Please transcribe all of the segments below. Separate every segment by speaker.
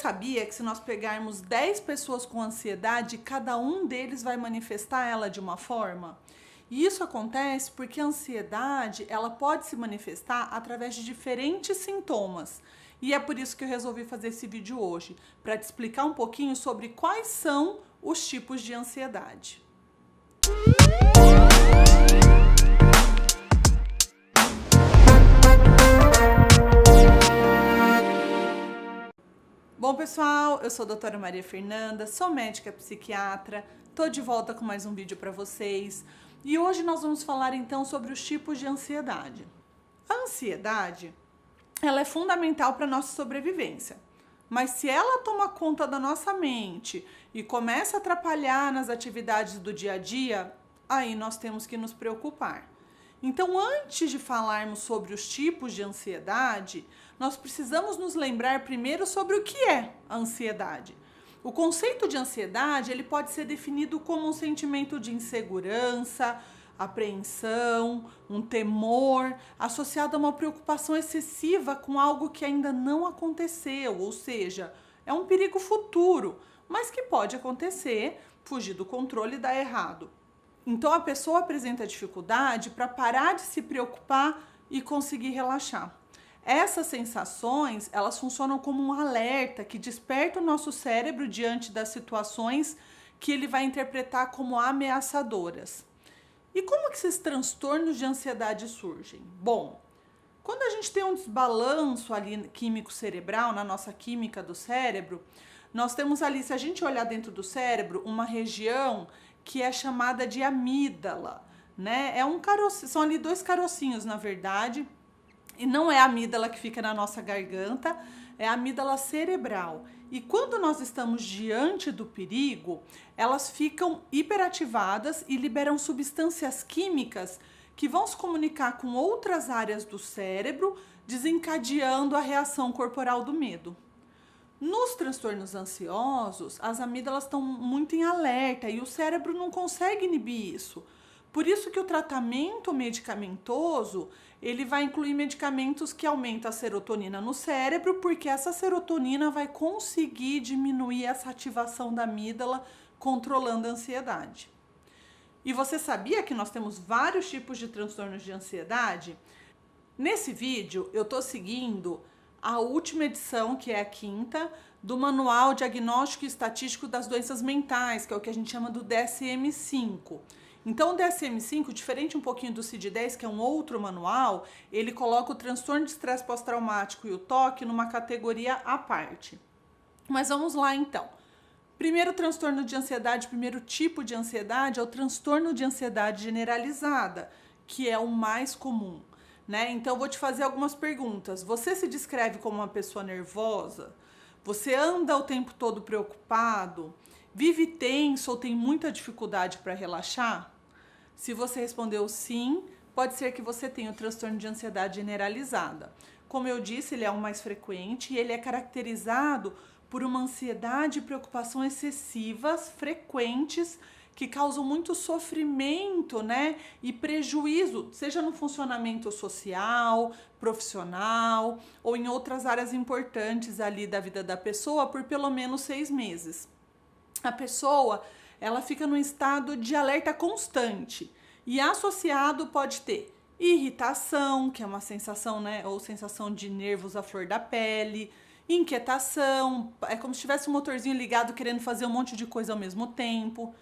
Speaker 1: sabia que se nós pegarmos 10 pessoas com ansiedade, cada um deles vai manifestar ela de uma forma? E isso acontece porque a ansiedade, ela pode se manifestar através de diferentes sintomas. E é por isso que eu resolvi fazer esse vídeo hoje, para te explicar um pouquinho sobre quais são os tipos de ansiedade. Bom, pessoal, eu sou a doutora Maria Fernanda, sou médica psiquiatra, tô de volta com mais um vídeo para vocês e hoje nós vamos falar então sobre os tipos de ansiedade. A ansiedade, ela é fundamental para a nossa sobrevivência, mas se ela toma conta da nossa mente e começa a atrapalhar nas atividades do dia a dia, aí nós temos que nos preocupar. Então, antes de falarmos sobre os tipos de ansiedade, nós precisamos nos lembrar primeiro sobre o que é a ansiedade. O conceito de ansiedade, ele pode ser definido como um sentimento de insegurança, apreensão, um temor, associado a uma preocupação excessiva com algo que ainda não aconteceu, ou seja, é um perigo futuro, mas que pode acontecer, fugir do controle e dar errado. Então a pessoa apresenta dificuldade para parar de se preocupar e conseguir relaxar. Essas sensações, elas funcionam como um alerta que desperta o nosso cérebro diante das situações que ele vai interpretar como ameaçadoras. E como que esses transtornos de ansiedade surgem? Bom, quando a gente tem um desbalanço ali químico cerebral, na nossa química do cérebro, nós temos ali, se a gente olhar dentro do cérebro, uma região que é chamada de amígdala, né? São ali dois carocinhos, na verdade, e não é a amígdala que fica na nossa garganta, é a amígdala cerebral. E quando nós estamos diante do perigo, elas ficam hiperativadas e liberam substâncias químicas que vão se comunicar com outras áreas do cérebro, desencadeando a reação corporal do medo. Nos transtornos ansiosos, as amígdalas estão muito em alerta e o cérebro não consegue inibir isso. Por isso que o tratamento medicamentoso, ele vai incluir medicamentos que aumentam a serotonina no cérebro, porque essa serotonina vai conseguir diminuir essa ativação da amígdala, controlando a ansiedade. E você sabia que nós temos vários tipos de transtornos de ansiedade? Nesse vídeo, eu estou seguindo a última edição, que é a 5ª, do Manual Diagnóstico e Estatístico das Doenças Mentais, que é o que a gente chama do DSM-5. Então, o DSM-5, diferente um pouquinho do CID-10, que é um outro manual, ele coloca o transtorno de estresse pós-traumático e o TOC numa categoria à parte. Mas vamos lá, então. Primeiro transtorno de ansiedade, primeiro tipo de ansiedade é o transtorno de ansiedade generalizada, que é o mais comum. Né? Então, eu vou te fazer algumas perguntas. Você se descreve como uma pessoa nervosa? Você anda o tempo todo preocupado? Vive tenso ou tem muita dificuldade para relaxar? Se você respondeu sim, pode ser que você tenha o transtorno de ansiedade generalizada. Como eu disse, ele é o mais frequente e ele é caracterizado por uma ansiedade e preocupação excessivas, frequentes, que causam muito sofrimento, né, e prejuízo, seja no funcionamento social, profissional ou em outras áreas importantes ali da vida da pessoa por pelo menos 6 meses. A pessoa, ela fica num estado de alerta constante e associado pode ter irritação, que é uma sensação, né, ou sensação de nervos à flor da pele, inquietação, é como se tivesse um motorzinho ligado querendo fazer um monte de coisa ao mesmo tempo.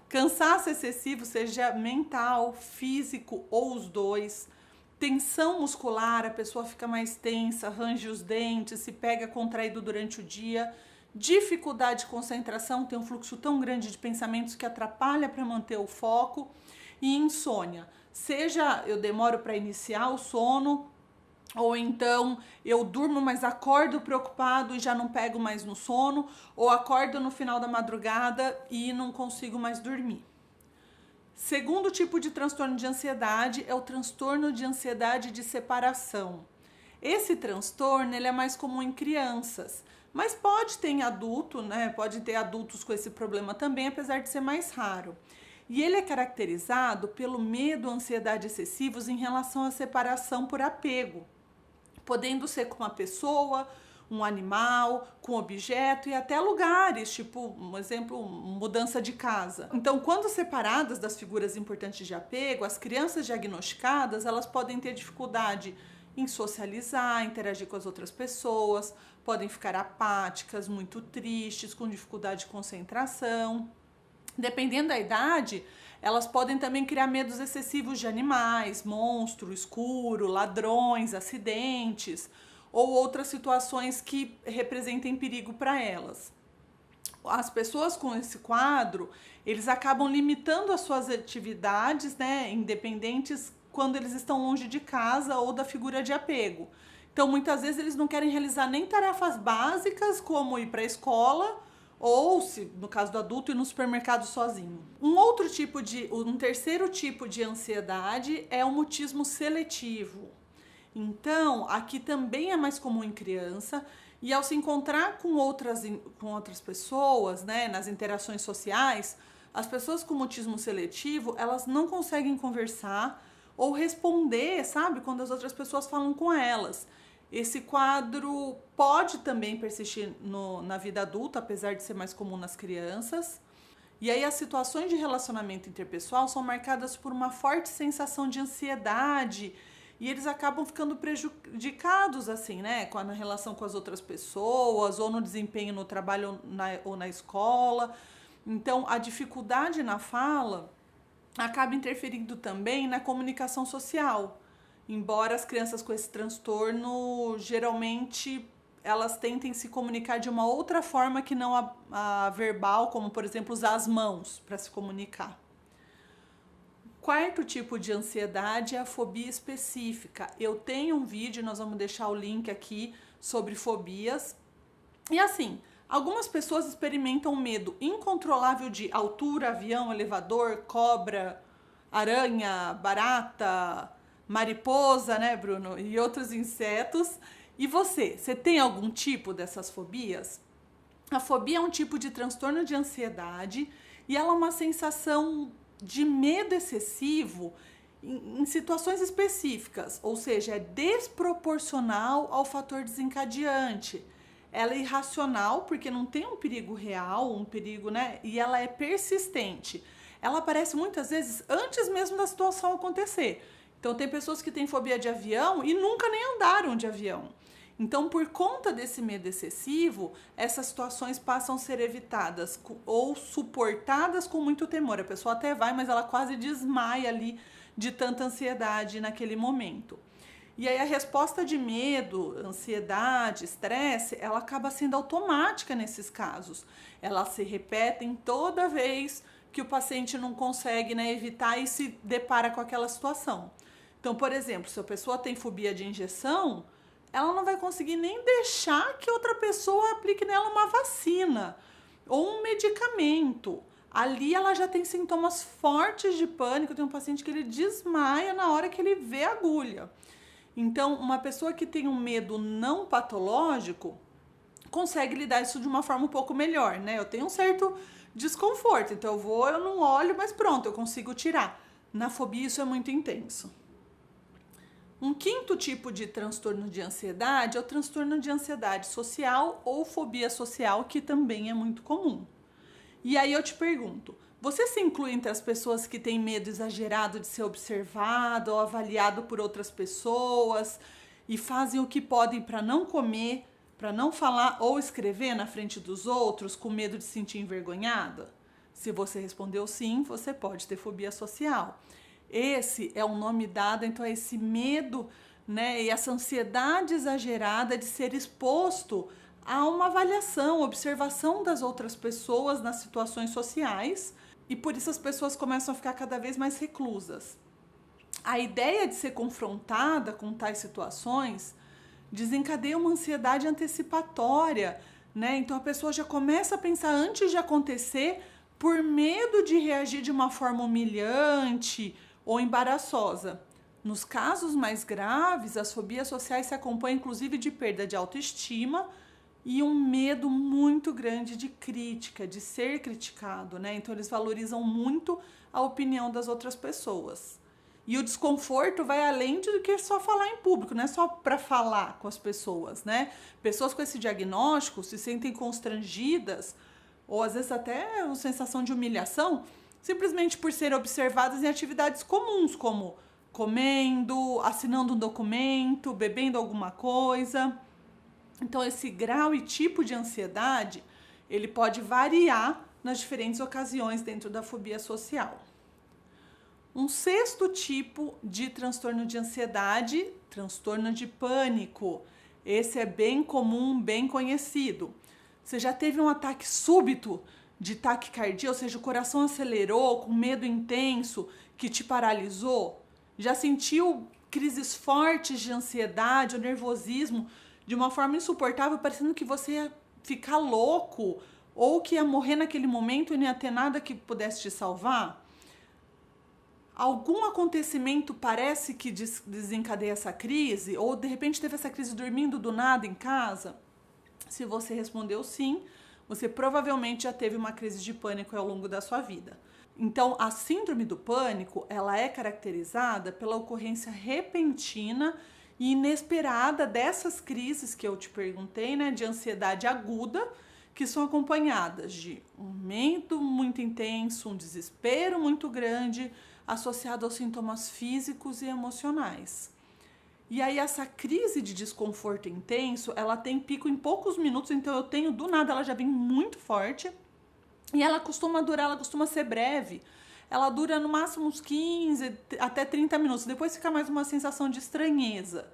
Speaker 1: Cansaço excessivo, seja mental, físico ou os dois. Tensão muscular, a pessoa fica mais tensa, range os dentes, se pega contraído durante o dia. Dificuldade de concentração, tem um fluxo tão grande de pensamentos que atrapalha para manter o foco. E insônia, seja eu demoro para iniciar o sono, ou então eu durmo, mas acordo preocupado e já não pego mais no sono, ou acordo no final da madrugada e não consigo mais dormir. Segundo tipo de transtorno de ansiedade é o transtorno de ansiedade de separação. Esse transtorno ele é mais comum em crianças, mas pode ter em adulto, né? Pode ter adultos com esse problema também, apesar de ser mais raro. E ele é caracterizado pelo medo ou ansiedade excessivos em relação à separação por apego, podendo ser com uma pessoa, um animal, com objeto e até lugares, tipo, um exemplo, mudança de casa. Então, quando separadas das figuras importantes de apego, as crianças diagnosticadas, elas podem ter dificuldade em socializar, interagir com as outras pessoas, podem ficar apáticas, muito tristes, com dificuldade de concentração. Dependendo da idade, elas podem também criar medos excessivos de animais, monstro, escuro, ladrões, acidentes ou outras situações que representem perigo para elas. As pessoas com esse quadro, eles acabam limitando as suas atividades, né, independentes quando eles estão longe de casa ou da figura de apego. Então, muitas vezes eles não querem realizar nem tarefas básicas, como ir para a escola, ou, se no caso do adulto, ir no supermercado sozinho. Um terceiro tipo de ansiedade é o mutismo seletivo. Então, aqui também é mais comum em criança, e ao se encontrar com outras pessoas, né, nas interações sociais, as pessoas com mutismo seletivo, elas não conseguem conversar ou responder, sabe, quando as outras pessoas falam com elas. Esse quadro pode também persistir na vida adulta, apesar de ser mais comum nas crianças. E aí as situações de relacionamento interpessoal são marcadas por uma forte sensação de ansiedade e eles acabam ficando prejudicados, assim, né, na relação com as outras pessoas ou no desempenho no trabalho ou na escola. Então, a dificuldade na fala acaba interferindo também na comunicação social. Embora as crianças com esse transtorno, geralmente, elas tentem se comunicar de uma outra forma que não a verbal, como, por exemplo, usar as mãos para se comunicar. Quarto tipo de ansiedade é a fobia específica. Eu tenho um vídeo, nós vamos deixar o link aqui, sobre fobias. E assim, algumas pessoas experimentam medo incontrolável de altura, avião, elevador, cobra, aranha, barata, mariposa, né, Bruno? E outros insetos. E você tem algum tipo dessas fobias? A fobia é um tipo de transtorno de ansiedade e ela é uma sensação de medo excessivo em situações específicas, ou seja, é desproporcional ao fator desencadeante. Ela é irracional porque não tem um perigo real, um perigo, né? E ela é persistente. Ela aparece muitas vezes antes mesmo da situação acontecer. Então, tem pessoas que têm fobia de avião e nunca nem andaram de avião. Então, por conta desse medo excessivo, essas situações passam a ser evitadas ou suportadas com muito temor. A pessoa até vai, mas ela quase desmaia ali de tanta ansiedade naquele momento. E aí a resposta de medo, ansiedade, estresse, ela acaba sendo automática nesses casos. Elas se repetem toda vez que o paciente não consegue, né, evitar e se depara com aquela situação. Então, por exemplo, se a pessoa tem fobia de injeção, ela não vai conseguir nem deixar que outra pessoa aplique nela uma vacina ou um medicamento. Ali ela já tem sintomas fortes de pânico. Tem um paciente que ele desmaia na hora que ele vê a agulha. Então, uma pessoa que tem um medo não patológico consegue lidar isso de uma forma um pouco melhor, né? Eu tenho um certo desconforto, então eu não olho, mas pronto, eu consigo tirar. Na fobia isso é muito intenso. Um quinto tipo de transtorno de ansiedade é o transtorno de ansiedade social ou fobia social, que também é muito comum. E aí eu te pergunto, você se inclui entre as pessoas que têm medo exagerado de ser observado ou avaliado por outras pessoas e fazem o que podem para não comer, para não falar ou escrever na frente dos outros com medo de se sentir envergonhada? Se você respondeu sim, você pode ter fobia social. Esse é o nome dado, então, a esse medo, né, e essa ansiedade exagerada de ser exposto a uma avaliação, observação das outras pessoas nas situações sociais, e por isso as pessoas começam a ficar cada vez mais reclusas. A ideia de ser confrontada com tais situações desencadeia uma ansiedade antecipatória, né? Então a pessoa já começa a pensar antes de acontecer por medo de reagir de uma forma humilhante ou embaraçosa. Nos casos mais graves, as fobias sociais se acompanham inclusive de perda de autoestima e um medo muito grande de crítica, de ser criticado, né? Então eles valorizam muito a opinião das outras pessoas. E o desconforto vai além do que só falar em público, não é só para falar com as pessoas, né? Pessoas com esse diagnóstico se sentem constrangidas, ou às vezes até uma sensação de humilhação, simplesmente por serem observadas em atividades comuns, como comendo, assinando um documento, bebendo alguma coisa. Então, esse grau e tipo de ansiedade, ele pode variar nas diferentes ocasiões dentro da fobia social. Um sexto tipo de transtorno de ansiedade, transtorno de pânico. Esse é bem comum, bem conhecido. Você já teve um ataque súbito de taquicardia, ou seja, o coração acelerou com medo intenso que te paralisou? Já sentiu crises fortes de ansiedade ou nervosismo de uma forma insuportável, parecendo que você ia ficar louco ou que ia morrer naquele momento e não ia ter nada que pudesse te salvar? Algum acontecimento parece que desencadeia essa crise? Ou de repente teve essa crise dormindo do nada em casa? Se você respondeu sim, você provavelmente já teve uma crise de pânico ao longo da sua vida. Então, a síndrome do pânico, ela é caracterizada pela ocorrência repentina e inesperada dessas crises que eu te perguntei, né, de ansiedade aguda, que são acompanhadas de um medo muito intenso, um desespero muito grande, associado aos sintomas físicos e emocionais. E aí essa crise de desconforto intenso, ela tem pico em poucos minutos, então eu tenho do nada, ela já vem muito forte, e ela costuma durar, ela costuma ser breve. Ela dura no máximo uns 15 até 30 minutos, depois fica mais uma sensação de estranheza,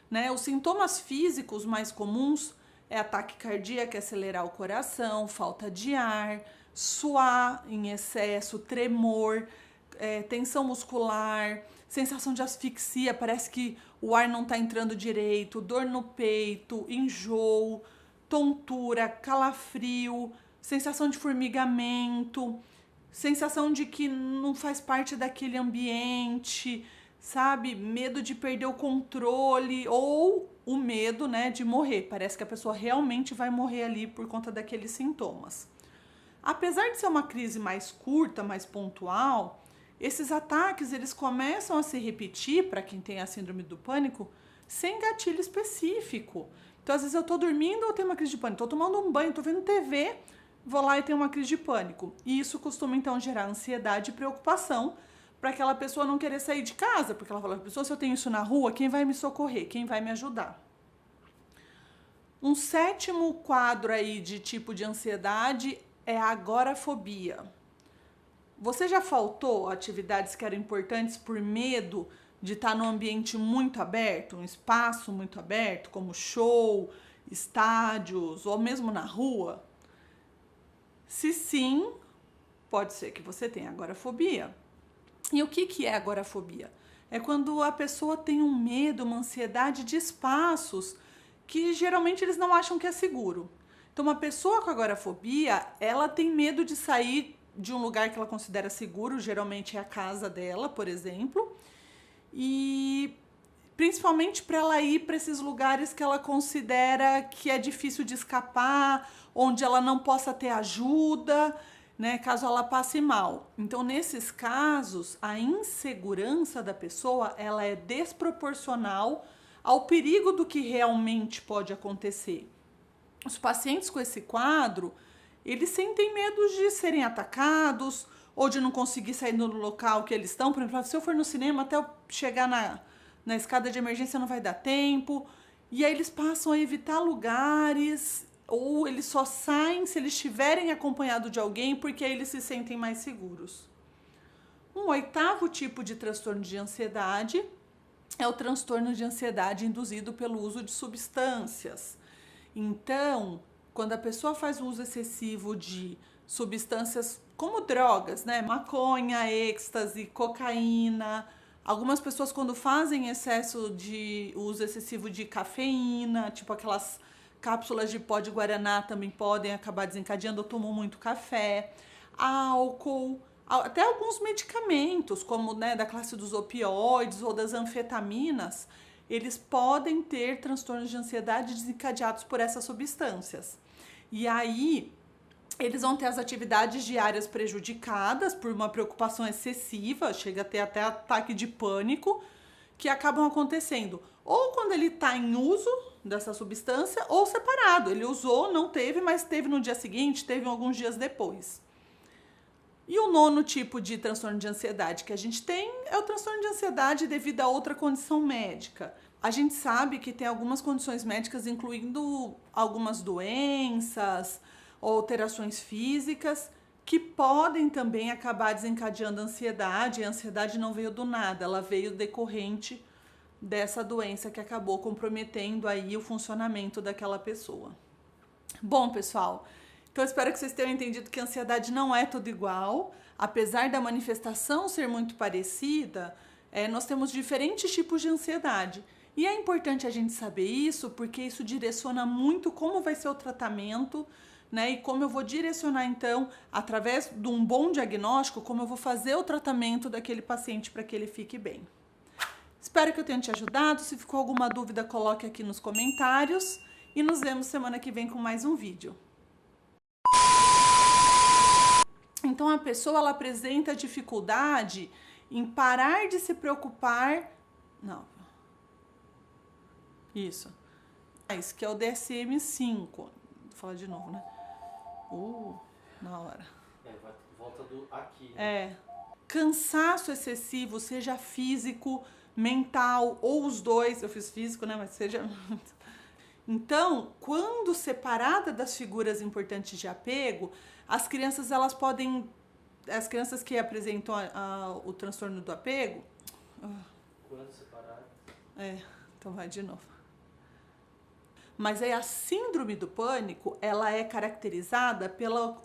Speaker 1: né? Os sintomas físicos mais comuns é ataque cardíaco, acelerar o coração, falta de ar, suar em excesso, tremor, tensão muscular, sensação de asfixia, parece que o ar não está entrando direito, dor no peito, enjoo, tontura, calafrio, sensação de formigamento, sensação de que não faz parte daquele ambiente, sabe? Medo de perder o controle ou o medo, né, de morrer. Parece que a pessoa realmente vai morrer ali por conta daqueles sintomas. Apesar de ser uma crise mais curta, mais pontual, esses ataques, eles começam a se repetir para quem tem a síndrome do pânico sem gatilho específico. Então, às vezes eu tô dormindo ou tenho uma crise de pânico, tô tomando um banho, tô vendo TV, vou lá e tenho uma crise de pânico. E isso costuma, então, gerar ansiedade e preocupação para aquela pessoa não querer sair de casa, porque ela fala, pessoa, se eu tenho isso na rua, quem vai me socorrer? Quem vai me ajudar? Um sétimo quadro aí de tipo de ansiedade é a agorafobia. Você já faltou atividades que eram importantes por medo de estar num ambiente muito aberto, um espaço muito aberto, como show, estádios ou mesmo na rua? Se sim, pode ser que você tenha agorafobia. E o que é agorafobia? É quando a pessoa tem um medo, uma ansiedade de espaços que geralmente eles não acham que é seguro. Então, uma pessoa com agorafobia, ela tem medo de sair de um lugar que ela considera seguro, geralmente é a casa dela, por exemplo, e principalmente para ela ir para esses lugares que ela considera que é difícil de escapar, onde ela não possa ter ajuda, né, caso ela passe mal. Então, nesses casos, a insegurança da pessoa, ela é desproporcional ao perigo do que realmente pode acontecer. Os pacientes com esse quadro, eles sentem medo de serem atacados ou de não conseguir sair do local que eles estão. Por exemplo, se eu for no cinema, até eu chegar na escada de emergência não vai dar tempo. E aí eles passam a evitar lugares ou eles só saem se eles estiverem acompanhados de alguém, porque aí eles se sentem mais seguros. Um oitavo tipo de transtorno de ansiedade é o transtorno de ansiedade induzido pelo uso de substâncias. Então, quando a pessoa faz uso excessivo de substâncias como drogas, né? Maconha, êxtase, cocaína. Algumas pessoas, quando fazem excesso de uso excessivo de cafeína, tipo aquelas cápsulas de pó de guaraná também podem acabar desencadeando, ou tomam muito café, álcool, até alguns medicamentos, como, né, da classe dos opioides ou das anfetaminas, eles podem ter transtornos de ansiedade desencadeados por essas substâncias. E aí, Eles vão ter as atividades diárias prejudicadas por uma preocupação excessiva, chega a ter até ataque de pânico, que acabam acontecendo ou quando ele está em uso dessa substância ou separado. Ele usou, não teve, mas teve no dia seguinte, teve alguns dias depois. E o nono tipo de transtorno de ansiedade que a gente tem é o transtorno de ansiedade devido a outra condição médica. A gente sabe que tem algumas condições médicas, incluindo algumas doenças, alterações físicas, que podem também acabar desencadeando ansiedade. E a ansiedade não veio do nada, ela veio decorrente dessa doença que acabou comprometendo aí o funcionamento daquela pessoa. Bom, pessoal, então eu espero que vocês tenham entendido que a ansiedade não é tudo igual. Apesar da manifestação ser muito parecida, nós temos diferentes tipos de ansiedade. E é importante a gente saber isso, porque isso direciona muito como vai ser o tratamento, né? E como eu vou direcionar, então, através de um bom diagnóstico, como eu vou fazer o tratamento daquele paciente para que ele fique bem. Espero que eu tenha te ajudado. Se ficou alguma dúvida, coloque aqui nos comentários. E nos vemos semana que vem com mais um vídeo. Então, a pessoa ela apresenta dificuldade em parar de se preocupar... Não. Isso. Isso que é o DSM-5. Vou falar de novo, né? Na hora.
Speaker 2: Volta do aqui. Né?
Speaker 1: Cansaço excessivo, seja físico, mental ou os dois. Eu fiz físico, né? Mas seja... Então, quando separada das figuras importantes de apego, as crianças elas podem... As crianças que apresentam o transtorno do apego...
Speaker 2: Quando separadas...
Speaker 1: Então vai de novo. Mas aí a síndrome do pânico, ela é caracterizada pela